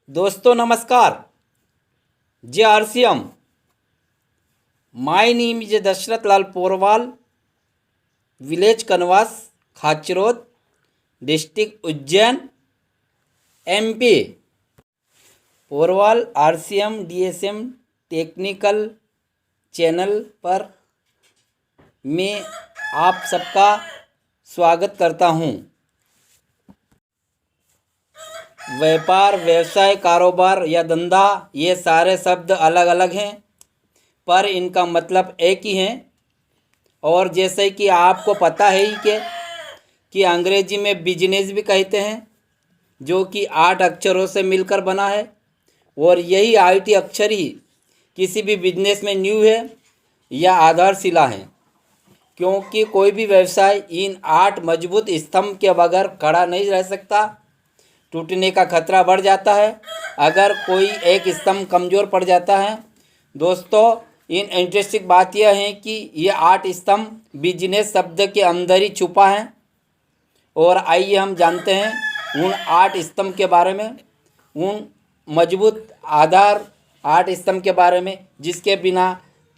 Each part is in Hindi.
दोस्तों नमस्कार। जय RCM. My name is Dashrath Lal Porwal, village Kanwas, Khachrod, district Ujjain, MP. Porwal RCM DSM technical channel पर मैं आप सबका स्वागत करता हूं। व्यापार, व्यवसाय, कारोबार या धंधा, ये सारे शब्द अलग अलग हैं पर इनका मतलब एक ही है। और जैसे कि आपको पता है ही कि अंग्रेजी में बिजनेस भी कहते हैं, जो कि 8 अक्षरों से मिलकर बना है। और यही 8 अक्षर ही किसी भी बिजनेस में नींव है या आधारशिला है, क्योंकि कोई भी व्यवसाय इन 8 मजबूत स्तंभ के बगैर खड़ा नहीं रह सकता। टूटने का खतरा बढ़ जाता है अगर कोई एक स्तंभ कमज़ोर पड़ जाता है। दोस्तों, इंटरेस्टिंग बात यह है कि ये 8 स्तंभ बिजनेस शब्द के अंदर ही छुपा है। और आइए हम जानते हैं उन 8 स्तंभ के बारे में, उन मजबूत आधार 8 स्तंभ के बारे में, जिसके बिना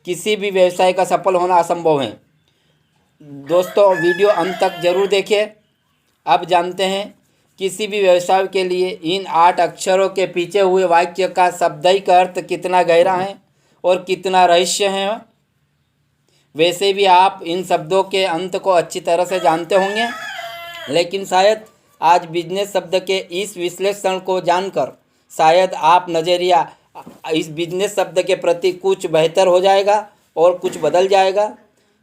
किसी भी व्यवसाय का सफल होना असंभव है। दोस्तों, वीडियो अंत तक जरूर देखें। अब जानते हैं किसी भी व्यवसाय के लिए इन 8 अक्षरों के पीछे हुए वाक्य का शाब्दिक अर्थ कितना गहरा है और कितना रहस्य है। वैसे भी आप इन शब्दों के अंत को अच्छी तरह से जानते होंगे, लेकिन शायद आज बिजनेस शब्द के इस विश्लेषण को जानकर शायद आप नज़रिया इस बिजनेस शब्द के प्रति कुछ बेहतर हो जाएगा और कुछ बदल जाएगा।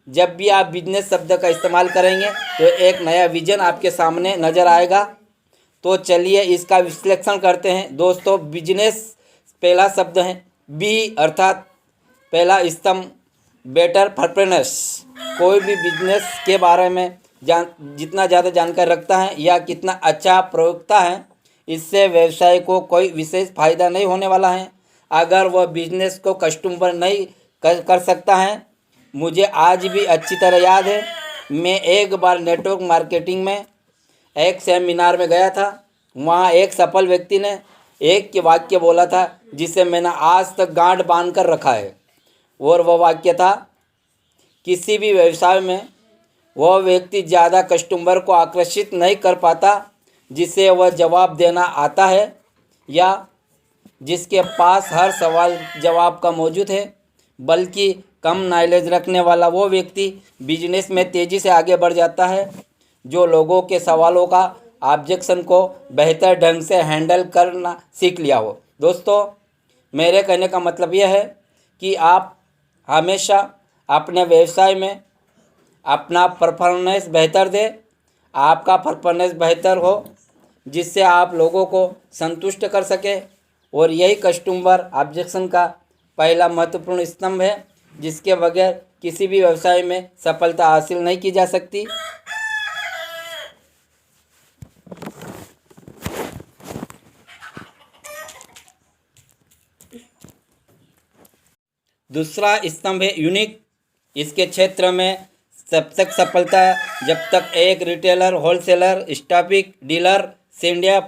जब भी आप बिजनेस शब्द का इस्तेमाल करेंगे तो एक नया विजन आपके सामने नज़र आएगा। तो चलिए इसका विश्लेषण करते हैं। दोस्तों, बिजनेस पहला शब्द है बी, अर्थात पहला स्तंभ, बेटर परफॉर्मेंस। कोई भी बिजनेस के बारे में जितना ज़्यादा जानकारी रखता है या कितना अच्छा प्रवक्ता है, इससे व्यवसाय को कोई विशेष फायदा नहीं होने वाला है अगर वह बिजनेस को कस्टमर नहीं कर सकता है। मुझे आज भी अच्छी तरह याद है, मैं एक बार नेटवर्क मार्केटिंग में एक सेमिनार में गया था। वहाँ एक सफल व्यक्ति ने एक वाक्य बोला था जिसे मैंने आज तक गांठ बांध कर रखा है। और वह वाक्य था, किसी भी व्यवसाय में वह व्यक्ति ज़्यादा कस्टमर को आकर्षित नहीं कर पाता जिसे वह जवाब देना आता है या जिसके पास हर सवाल जवाब का मौजूद है, बल्कि कम नॉलेज रखने वाला वो व्यक्ति बिजनेस में तेज़ी से आगे बढ़ जाता है जो लोगों के सवालों का ऑब्जेक्शन को बेहतर ढंग से हैंडल करना सीख लिया हो। दोस्तों, मेरे कहने का मतलब यह है कि आप हमेशा अपने व्यवसाय में अपना परफॉर्मेंस बेहतर दें, आपका परफॉर्मेंस बेहतर हो जिससे आप लोगों को संतुष्ट कर सकें। और यही कस्टमर ऑब्जेक्शन का पहला महत्वपूर्ण स्तंभ है, जिसके बगैर किसी भी व्यवसाय में सफलता हासिल नहीं की जा सकती। दूसरा स्तंभ है यूनिक। इसके क्षेत्र में तब तक सफलता जब तक एक रिटेलर, होलसेलर, स्टॉपिक डीलर, सेंडिया,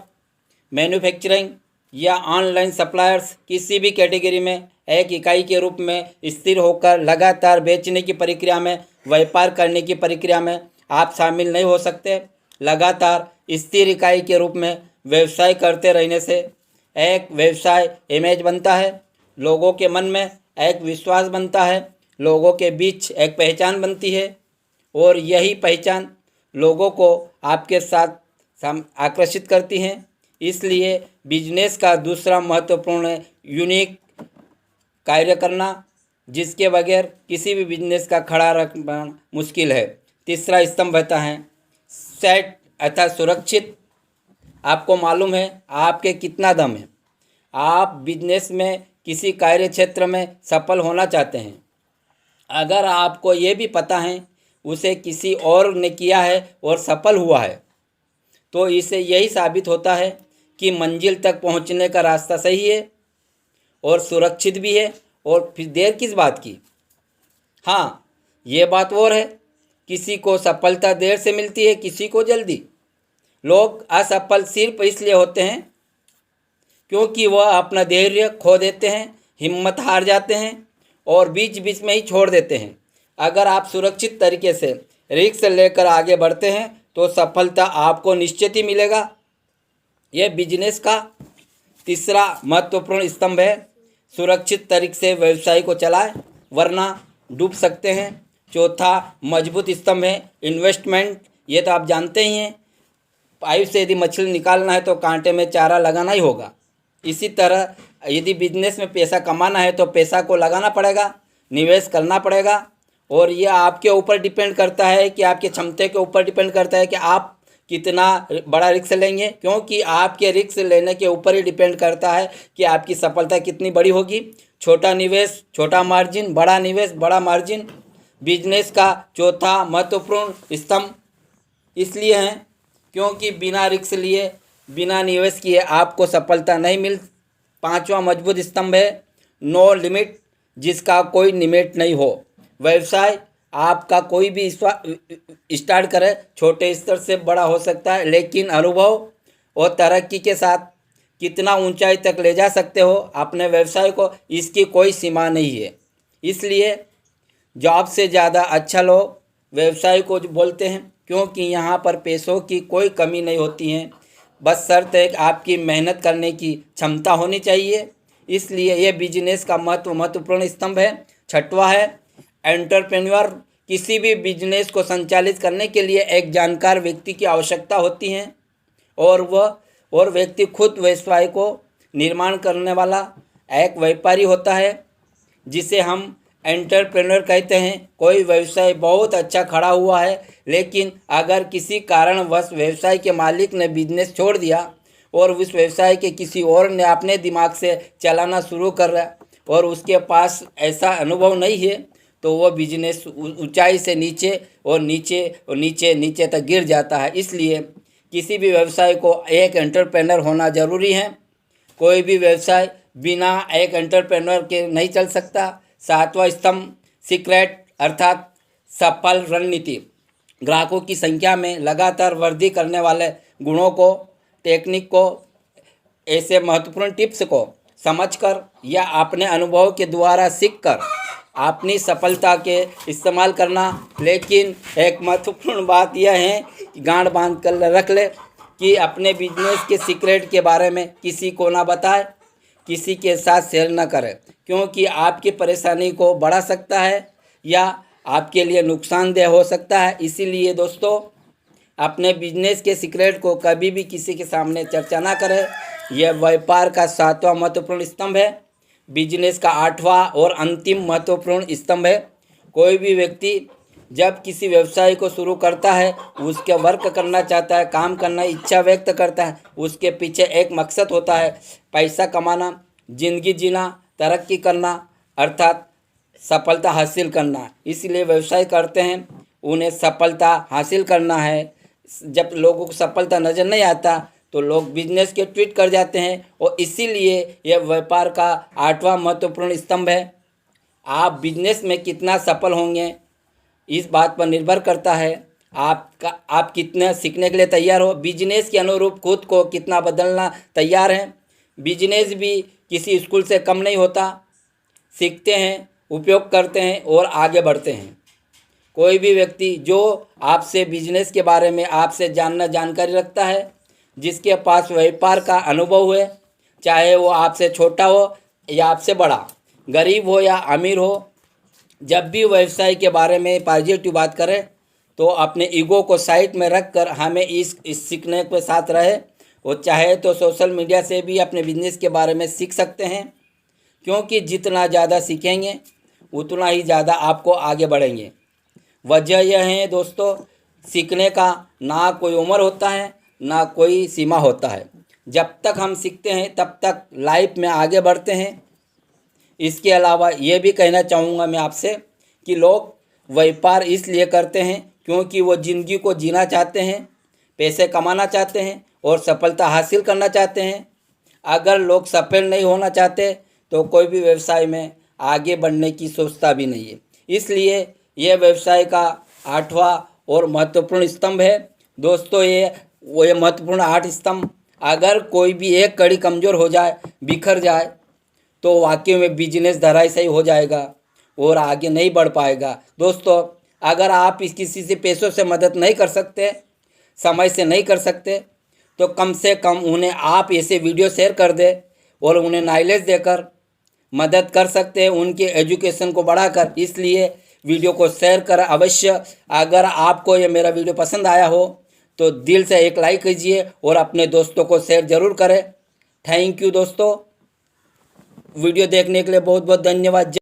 मैन्युफैक्चरिंग या ऑनलाइन सप्लायर्स किसी भी कैटेगरी में एक इकाई के रूप में स्थिर होकर लगातार बेचने की प्रक्रिया में, व्यापार करने की प्रक्रिया में आप शामिल नहीं हो सकते। लगातार स्थिर इकाई के रूप में व्यवसाय करते रहने से एक व्यवसाय इमेज बनता है, लोगों के मन में एक विश्वास बनता है, लोगों के बीच एक पहचान बनती है और यही पहचान लोगों को आपके साथ आकर्षित करती है। इसलिए बिजनेस का दूसरा महत्वपूर्ण यूनिक कार्य करना, जिसके बगैर किसी भी बिजनेस का खड़ा रखना मुश्किल है। तीसरा स्तंभ रहता है सेट, अर्थात सुरक्षित। आपको मालूम है आपके कितना दम है। आप बिजनेस में किसी कार्य क्षेत्र में सफल होना चाहते हैं, अगर आपको ये भी पता है उसे किसी और ने किया है और सफल हुआ है, तो इसे यही साबित होता है कि मंजिल तक पहुंचने का रास्ता सही है और सुरक्षित भी है। और फिर देर किस बात की। हाँ, ये बात और है, किसी को सफलता देर से मिलती है, किसी को जल्दी। लोग असफल सिर्फ इसलिए होते हैं क्योंकि वह अपना धैर्य खो देते हैं, हिम्मत हार जाते हैं और बीच बीच में ही छोड़ देते हैं। अगर आप सुरक्षित तरीके से रिस्क लेकर आगे बढ़ते हैं तो सफलता आपको निश्चित ही मिलेगा। यह बिजनेस का तीसरा महत्वपूर्ण स्तंभ है। सुरक्षित तरीके से व्यवसाय को चलाएं वरना डूब सकते हैं। चौथा मजबूत स्तंभ है इन्वेस्टमेंट। ये तो आप जानते ही हैं, पाइप से यदि मछली निकालना है तो कांटे में चारा लगाना ही होगा। इसी तरह यदि बिजनेस में पैसा कमाना है तो पैसा को लगाना पड़ेगा, निवेश करना पड़ेगा। और ये आपके ऊपर डिपेंड करता है कि आपके क्षमता के ऊपर डिपेंड करता है कि आप कितना बड़ा रिस्क लेंगे, क्योंकि आपके रिस्क लेने के ऊपर ही डिपेंड करता है कि आपकी सफलता कितनी बड़ी होगी। छोटा निवेश छोटा मार्जिन, बड़ा निवेश बड़ा मार्जिन बिजनेस का चौथा महत्वपूर्ण स्तंभ इसलिए है क्योंकि बिना रिस्क लिए, बिना निवेश किए आपको सफलता नहीं मिल। पांचवा मजबूत स्तंभ है नो लिमिट, जिसका कोई लिमिट नहीं हो। व्यवसाय आपका कोई भी स्टार्ट करे, छोटे स्तर से बड़ा हो सकता है, लेकिन अनुभव और तरक्की के साथ कितना ऊंचाई तक ले जा सकते हो अपने व्यवसाय को, इसकी कोई सीमा नहीं है। इसलिए जॉब से ज़्यादा अच्छा लोग व्यवसाय को बोलते हैं, क्योंकि यहाँ पर पैसों की कोई कमी नहीं होती है। बस शर्त है कि आपकी मेहनत करने की क्षमता होनी चाहिए। इसलिए ये बिजनेस का महत्वपूर्ण स्तंभ है। छठवां है एंटरप्रेन्योर। किसी भी बिजनेस को संचालित करने के लिए एक जानकार व्यक्ति की आवश्यकता होती है और व्यक्ति खुद व्यवसाय को निर्माण करने वाला एक व्यापारी होता है, जिसे हम एंटरप्रेन्योर कहते हैं। कोई व्यवसाय बहुत अच्छा खड़ा हुआ है, लेकिन अगर किसी कारणवश व्यवसाय के मालिक ने बिजनेस छोड़ दिया और उस व्यवसाय के किसी और ने अपने दिमाग से चलाना शुरू कर रहा और उसके पास ऐसा अनुभव नहीं है, तो वह बिजनेस ऊंचाई से नीचे और नीचे तक गिर जाता है। इसलिए किसी भी व्यवसाय को एक एंटरप्रेन्योर होना ज़रूरी है। कोई भी व्यवसाय बिना एक एंटरप्रेन्योर के नहीं चल सकता। सातवां स्तंभ सीक्रेट अर्थात सफल रणनीति। ग्राहकों की संख्या में लगातार वृद्धि करने वाले गुणों को, टेक्निक को, ऐसे महत्वपूर्ण टिप्स को समझकर या अपने अनुभव के द्वारा सीखकर अपनी सफलता के इस्तेमाल करना। लेकिन एक महत्वपूर्ण बात यह है कि गांठ बांध कर रख ले कि अपने बिजनेस के सीक्रेट के बारे में किसी को ना बताए, किसी के साथ शेयर ना करें, क्योंकि आपकी परेशानी को बढ़ा सकता है या आपके लिए नुकसानदेह हो सकता है। इसीलिए दोस्तों, अपने बिजनेस के सीक्रेट को कभी भी किसी के सामने चर्चा ना करें। यह व्यापार का सातवां महत्वपूर्ण स्तंभ है। बिजनेस का आठवां और अंतिम महत्वपूर्ण स्तंभ है। कोई भी व्यक्ति जब किसी व्यवसाय को शुरू करता है, उसके वर्क करना चाहता है, काम करना इच्छा व्यक्त करता है, उसके पीछे एक मकसद होता है, पैसा कमाना, जिंदगी जीना, तरक्की करना, अर्थात सफलता हासिल करना। इसलिए व्यवसाय करते हैं, उन्हें सफलता हासिल करना है। जब लोगों को सफलता नज़र नहीं आता तो लोग बिजनेस के ट्वीट कर जाते हैं, और इसीलिए यह व्यापार का आठवां महत्वपूर्ण स्तंभ है। आप बिजनेस में कितना सफल होंगे इस बात पर निर्भर करता है आप कितने सीखने के लिए तैयार हो, बिजनेस के अनुरूप खुद को कितना बदलना तैयार हैं। बिजनेस भी किसी स्कूल से कम नहीं होता। सीखते हैं, उपयोग करते हैं और आगे बढ़ते हैं। कोई भी व्यक्ति जो आपसे बिजनेस के बारे में आपसे जानकारी रखता है, जिसके पास व्यापार का अनुभव है, चाहे वो आपसे छोटा हो या आपसे बड़ा, गरीब हो या अमीर हो, जब भी व्यवसाय के बारे में पॉजिटिव बात करें तो अपने ईगो को साइड में रख कर हमें इस सीखने के साथ रहे। और चाहे तो सोशल मीडिया से भी अपने बिजनेस के बारे में सीख सकते हैं, क्योंकि जितना ज़्यादा सीखेंगे उतना ही ज़्यादा आपको आगे बढ़ेंगे। वजह यह है दोस्तों, सीखने का ना कोई उम्र होता है ना कोई सीमा होता है। जब तक हम सीखते हैं तब तक लाइफ में आगे बढ़ते हैं। इसके अलावा ये भी कहना चाहूँगा मैं आपसे कि लोग व्यापार इसलिए करते हैं क्योंकि वो ज़िंदगी को जीना चाहते हैं, पैसे कमाना चाहते हैं और सफलता हासिल करना चाहते हैं। अगर लोग सफल नहीं होना चाहते तो कोई भी व्यवसाय में आगे बढ़ने की सोचता भी नहीं है। इसलिए यह व्यवसाय का आठवां और महत्वपूर्ण स्तंभ है। दोस्तों, ये महत्वपूर्ण 8 स्तंभ अगर कोई भी एक कड़ी कमज़ोर हो जाए, बिखर जाए, तो वाकई में बिजनेस धराशायी हो जाएगा और आगे नहीं बढ़ पाएगा। दोस्तों, अगर आप किसी से पैसों से मदद नहीं कर सकते, समय से नहीं कर सकते, तो कम से कम उन्हें आप ऐसे वीडियो शेयर कर दें और उन्हें नॉलेज देकर मदद कर सकते हैं, उनके एजुकेशन को बढ़ाकर। इसलिए वीडियो को शेयर कर अवश्य। अगर आपको ये मेरा वीडियो पसंद आया हो तो दिल से एक लाइक कीजिए और अपने दोस्तों को शेयर ज़रूर करें। थैंक यू दोस्तों, वीडियो देखने के लिए बहुत बहुत धन्यवाद।